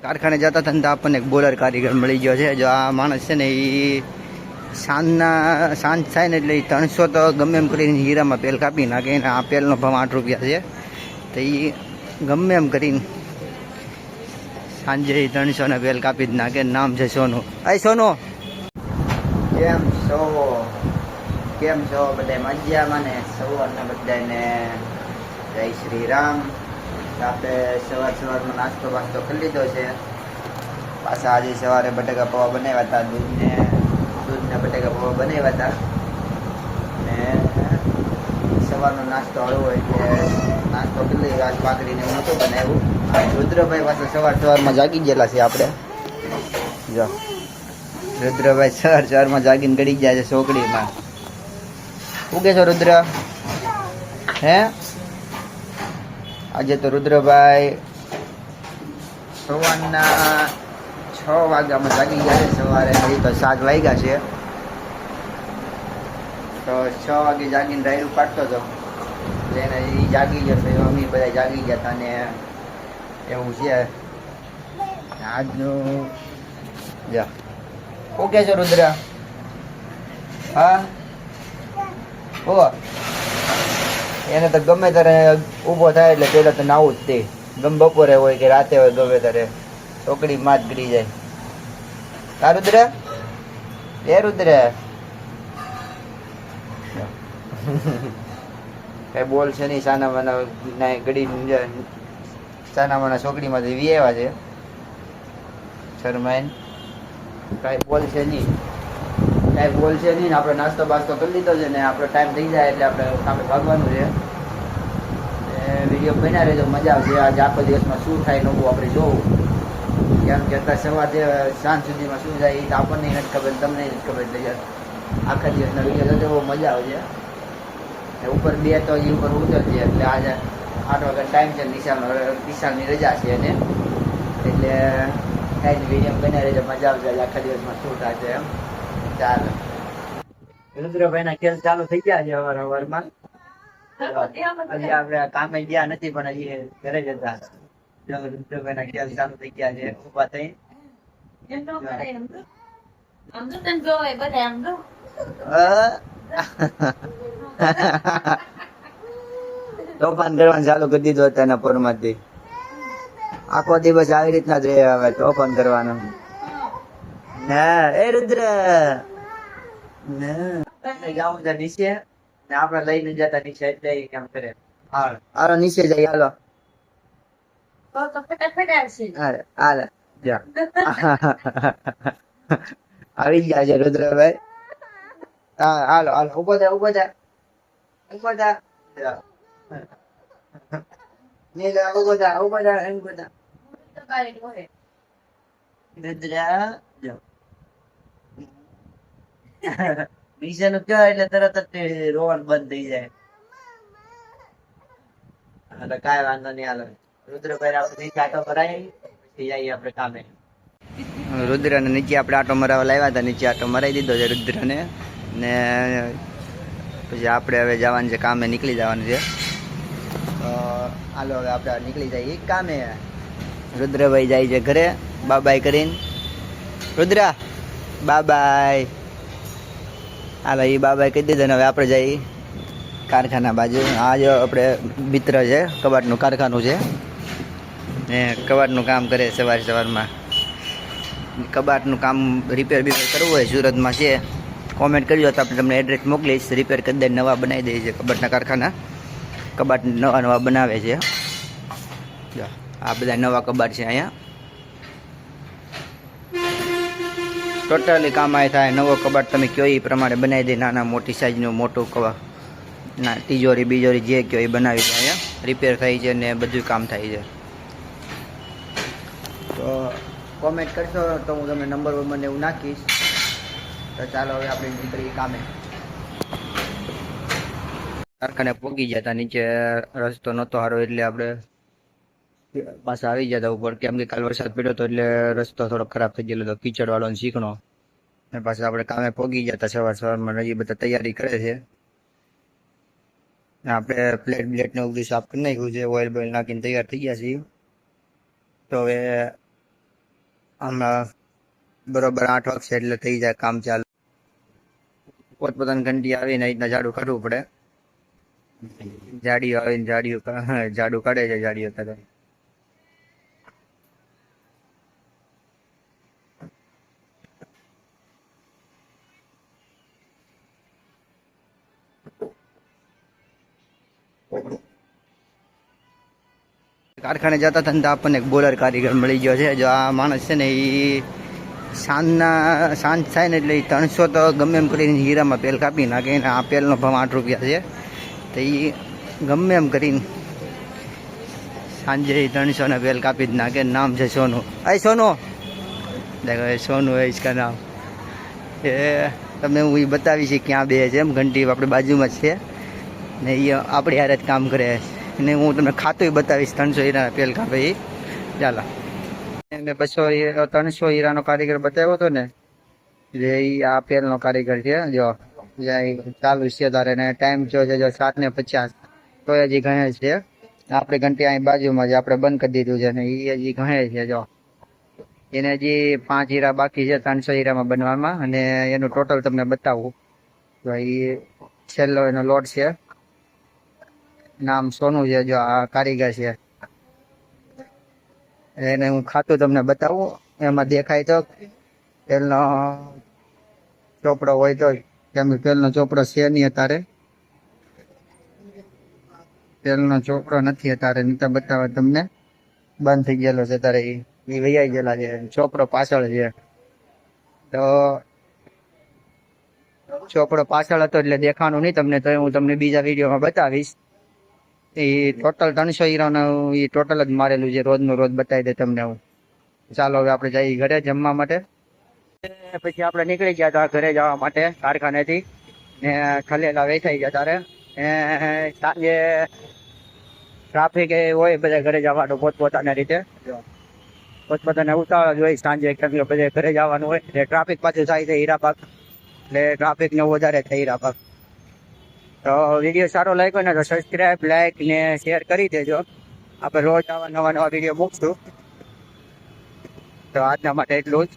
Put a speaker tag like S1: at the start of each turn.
S1: કારખાને જતા હતા ને તો આપણને એક બોલર કારીગર મળી ગયો છે. જો આ માણસ છે ને એ સાંજ થાય ને એટલે 300 તો ગમે એમ કરીને હીરામાં પેલ કાપી નાખે. અને આ પેલનો ભાવ 8 રૂપિયા છે. તો એ ગમે એમ કરીને સાંજે 300 ને પેલ કાપી જ નાખે. નામ છે સોનું. અય સોનું, કેમ છો બધા મજામાં ને? સવારના બધાને જય શ્રી રામ. આપણે સવારમાં નાસ્તો બાસ્તો કરી લીધો છે. પાછા આજે સવારે બટાકા પૌવા બનાવ્યા હતા. દૂધને બટાકા પૌવા બનાવ્યા હતા. ને સવારનો નાસ્તો હળવો એટલે નાસ્તો કરી લઈએ. આજ પાકડીને હું નહોતું બનાવ્યું. રુદ્રભાઈ પાછા સવારમાં જાગી ગયેલા છે. આપણે જો રુદ્રભાઈ સવારમાં જાગીને ગળી ગયા છે ચોકડીમાં. શું કે છો રુદ્ર? હે આજે તો રુદ્રભાઈ સવારના 6 વાગ્યામાં જાગી ગયા છે. સવારે હજી તો 7 વાગ્યા છે. તો 6 વાગે જાગીને રાયડું કાઢતો હતો. એને એ જાગી ગયો તો અમે બધા જાગી ગયા હતા. ને એવું છે આજનું. જા શું કે છો રુદ્ર? હા ઓ એને તો ગમે ત્યારે ઊભો થાય એટલે પેલા તો નાવું જ તે. ગમે બપોરે હોય કે રાતે હોય, ગમે ત્યારે ચોકડી માં જ ગરી જાય. હા રુદ્ર, એ રુદ્ર કઈ બોલ છે નહીં. સાના માના ગડી સાના માના ચોકડીમાંથી વી આવ્યા છે. શરમાઈન કઈ બોલ છે નહીં. કાંઈ બોલ છે નહીં ને આપણે નાસ્તો બાસ્તો કરી લીધો છે. ને આપણો ટાઈમ થઈ જાય એટલે આપણે કામે ભાગવાનું છે. વિડીયો બનાવી રહેજો, મજા આવશે. આજે આખો દિવસમાં શું થાય નવું આપણે જોવું. કેમ કે અત્યારે સવારથી સાંજ સુધીમાં શું થાય એ તો આપણને નથી ખબર, તમને નથી ખબર. એટલે આખા દિવસના વિડીયો જોતો બહુ મજા આવશે. ઉપર 2 તો એ ઉપર ઉતરશે. એટલે આજે 8 વાગ્યા ટાઈમ છે. નિશાળની રજા છે એને. એટલે કાંઈ વિડીયો બનાવી રહેજો, મજા આવશે. આજે આખા દિવસમાં શું થાય છે એમ. ચાલો રુદ્રભાઈ ના ખેલ ચાલુ થઈ ગયા છે અવારમાં. હજી આપણે કામે ગયા નથી પણ હજી ઘરે જ હતા. રુદ્રભાઈ ના ખેલ ચાલુ થઈ ગયા છે. ઉભા થઈ તોફાન કરવાનું ચાલુ કરી દીધું અત્યારના પોરમાંથી. આખો દિવસ આવી રીતના જ રહે હવે તોફાન કરવાનું. ના એ રુદ્ર જાઉં છે નીચે ને આપણે લઈને જતા નીચે એટલે કેમ કરે. હાલો નીચે જઈ. હાલો હાલે જા આવી ગયા છે રુદ્રભાઈ. હા હાલો હાલો ઉભો થા ઉભો થા ઉભો થા. નીલા ઉભો થા ઉભો થા એમ બધા રુદ્ર જાઓ. નીચે નું કહેવાય એટલે તરત જ રોવાનું બંધ થઈ જાય. એટલે કાંઈ વાંધો નહીં. હાલો રુદ્રભાઈ આપણે નીચે આટો મરાય પછી જઈએ આપણે કામે. રુદ્રને નીચે આપણે આટો મરાવા લાવ્યા હતા. નીચે આટો મરાઈ દીધો છે રુદ્રને. ને પછી આપણે હવે જવાનું છે કામે, નીકળી જવાનું છે. તો હાલો હવે આપણે નીકળી જઈએ કામે. રુદ્રભાઈ જાય છે ઘરે બાય કરીને. રુદ્ર બાય. હાલો એ બાય કહી દીધો ને હવે આપણે જઈએ કારખાના બાજુ. આ જો આપણે મિત્ર છે, કબાટનું કારખાનું છે ને કબાટનું કામ કરે. સવારમાં કબાટનું કામ રિપેર કરવું હોય સુરતમાં છે, કોમેન્ટ કરજો તો આપણે તમને એડ્રેસ મોકલીશ. રિપેર કરી દે, નવા બનાવી દઈએ છીએ. કબાટના કારખાના કબાટ નવા બનાવે છે. આ બધા નવા કબાટ છે અહીંયા. ટોટલી કામ આ થાય. નવો કબાટ તમે કયો એ પ્રમાણે બનાવી દે. નાના મોટી સાઈઝનું મોટું કબાટ, ના તિજોરી બીજોરી જે કયો એ બનાવી દે. અહીંયા રિપેર થાય છે ને બધું કામ થાય છે. તો કોમેન્ટ કરશો તો હું તમને નંબર મને એવું નાખીશ. તો ચાલો હવે આપણે નીકળીએ કામે. કારખાને પહોંચી ગયા હતા. નીચે રસ્તો નહોતો સારો એટલે આપણે પાછા આવી ગયા હતા ઉપર. કેમ કે કાલ વરસાદ પડ્યો હતો એટલે રસ્તો થોડો ખરાબ થઈ ગયેલો હતો, કીચડ વાળો ને શીખણો. અને પાછા આપણે કામે પહોંચી ગયા હતા સવારમાં. હજી બધા તૈયારી કરે છે. આપણે પ્લેટ ને બધું સાફ કરી નાખ્યું છે. ઓઇલ બોઇલ નાખીને તૈયાર થઈ ગયા છીએ. તો હવે હમણાં બરોબર 8 વાગશે એટલે થઈ જાય કામ ચાલુ. પોતપોતાની ઘંટી આવીને રીતના ઝાડુ કાઢવું પડે. જાડીઓ આવીને ઝાડુ કાઢે છે જાડીઓ કરે. કારખાને જતા હતા ને તો આપણને એક બોલર કારીગર મળી ગયો છે. જો આ માણસ છે ને એ સાંજ થાય ને એટલે 300 તો ગમે એમ કરીને હીરામાં પેલ કાપી નાખે. ને આ પેલનો ભાવ 8 રૂપિયા છે. તો એ ગમે એમ કરીને સાંજે 300 ને પેલ કાપી જ નાખે. નામ છે સોનુ. અય સોનુ, દેખો સોનુ है इसका नाम. એ તમને હું એ બતાવી છે ક્યાં બે છે. એમ ઘંટી આપણી બાજુમાં જ છે ને એ આપણી હારે જ કામ કરે ને હું તમને ખાતું બતાવીશ. 300 હીરાના પેલ કાપે એ. ચાલો મેં 300 હીરાનો કારીગર બતાવ્યો હતો ને જે આ પેલનો કારીગર છે. જો ચાલુ છે તારે ને ટાઈમ થયો છે જો 7:50. તો હજી ઘણે છે. આપણે ઘંટી અહીં બાજુમાં જ આપણે બંધ કરી દીધું છે ને એ હજી ઘણે છે. જો એને હજી 5 હીરા બાકી છે 300 હીરામાં બનવામાં. અને એનું ટોટલ તમને બતાવું તો એ છેલ્લો એનો લોટ છે. નામ સોનુ છે. જો આ કારીગર છે એને હું ખાતું તમને બતાવું. એમાં દેખાય તો તેલનો ચોપડો હોય તો, કેમ તેલનો ચોપડો છે નહીં અત્યારે. તેલનો ચોપડો નથી અત્યારે, નહીં બતાવે તમને. બંધ થઈ ગયેલો છે અત્યારે. એ વૈયાઈ ગયેલા છે. ચોપડો પાછળ છે. તો ચોપડો પાછળ હતો એટલે દેખાવાનું નહીં તમને. તો હું તમને બીજા વિડીયોમાં બતાવીશ. એ ટોટલ 300 હીરાનું એ ટોટલ જ મારેલું છે. રોજનું રોજ બતાવી દે તમને હું. ચાલો હવે આપણે જઈએ ઘરે જમવા માટે. પછી આપણે નીકળી ગયા હતા ઘરે જવા માટે કારખાનેથી ને ખલેલા વેચાઈ ગયા તારે. સાંજે ટ્રાફિક એ હોય બધા ઘરે જવાનું પોતપોતાના રીતે. પોતપોતાને ઉતાવળ જ હોય સાંજે, કેમ કે બધે ઘરે જવાનું હોય એટલે ટ્રાફિક પાછું થાય છે હીરાબાગ. એટલે ટ્રાફિકને વધારે છે હીરાબાગ. તો વિડીયો સારો લાગ્યો ને તો સબસ્ક્રાઈબ, લાઈક ને શેર કરી દેજો. આપણે રોજ આવા નવા વિડીયો મૂકશું. તો આજના માટે એટલું જ.